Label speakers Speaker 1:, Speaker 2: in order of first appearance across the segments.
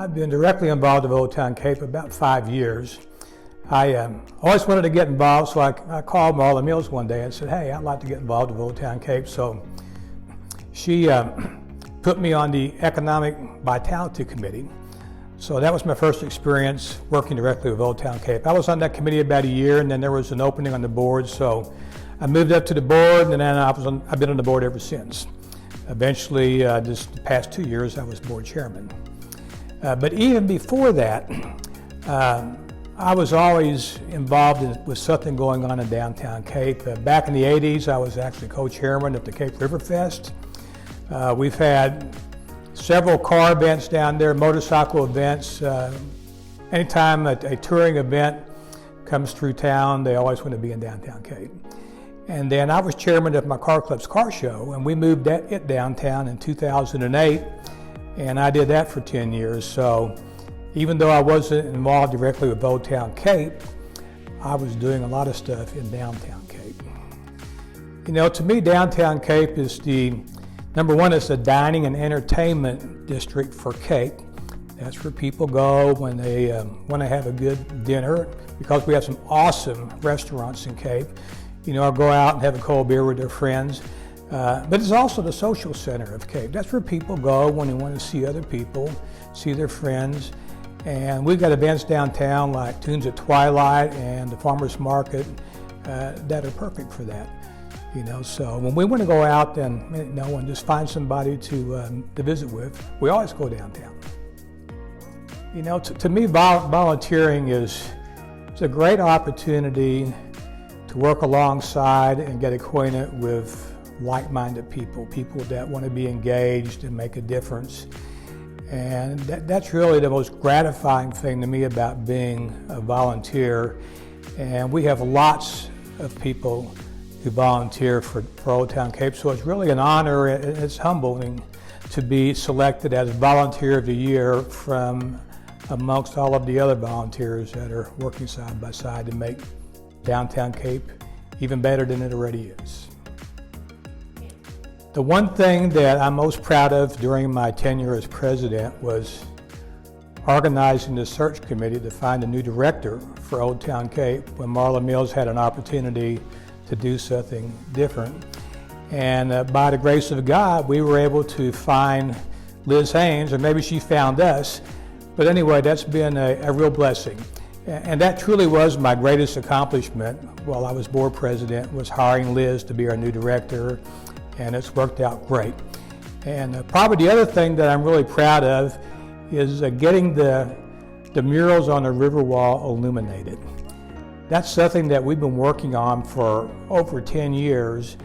Speaker 1: I've been directly involved with Old Town Cape about 5 years. I always wanted to get involved, so I called Marla Mills one day and said, hey, I'd like to get involved with Old Town Cape. So she put me on the Economic Vitality Committee. So that was my first experience working directly with Old Town Cape. I was on that committee about a year, and then there was an opening on the board, so I moved up to the board, and then I've been on the board ever since. Eventually, just the past 2 years, I was board chairman. But even before that, I was always involved with something going on in downtown Cape. Back in the 80s, I was actually co-chairman of the Cape River Fest. We've had several car events down there, motorcycle events. Anytime a touring event comes through town, they always want to be in downtown Cape. And then I was chairman of my car club's car show, and we moved it downtown in 2008, and I did that for 10 years. So even though I wasn't involved directly with Old Town Cape, I was doing a lot of stuff in downtown Cape. You know, to me, downtown Cape is number one, it's the dining and entertainment district for Cape. That's where people go when they want to have a good dinner, because we have some awesome restaurants in Cape. You know, or go out and have a cold beer with their friends. But it's also the social center of Cape. That's where people go when they want to see other people, see their friends. And we've got events downtown like Tunes at Twilight and the Farmers Market that are perfect for that. You know, so when we want to go out and just find somebody to visit with, we always go downtown. You know, to me, volunteering is a great opportunity to work alongside and get acquainted with like-minded people that want to be engaged and make a difference. And that's really the most gratifying thing to me about being a volunteer. And we have lots of people who volunteer for Old Town Cape, so it's really an honor and it's humbling to be selected as Volunteer of the Year from amongst all of the other volunteers that are working side by side to make downtown Cape even better than it already is. The one thing that I'm most proud of during my tenure as president was organizing the search committee to find a new director for Old Town Cape when Marla Mills had an opportunity to do something different. And by the grace of God, we were able to find Liz Haynes, or maybe she found us. But anyway, that's been a real blessing. And that truly was my greatest accomplishment while I was board president, was hiring Liz to be our new director, and it's worked out great. And probably the other thing that I'm really proud of is getting the murals on the river wall illuminated. That's something that we've been working on for over 10 years,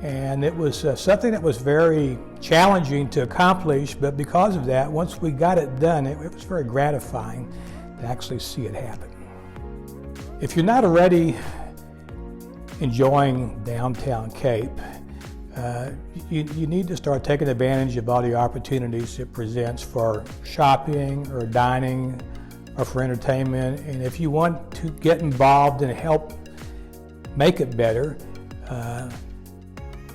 Speaker 1: and it was something that was very challenging to accomplish, but because of that, once we got it done, it was very gratifying to actually see it happen. If you're not already enjoying downtown Cape, you need to start taking advantage of all the opportunities it presents for shopping or dining or for entertainment. And if you want to get involved and help make it better,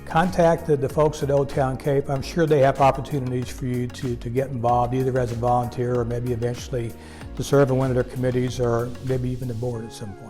Speaker 1: contact the folks at Old Town Cape. I'm sure they have opportunities for you to get involved, either as a volunteer or maybe eventually to serve in one of their committees or maybe even the board at some point.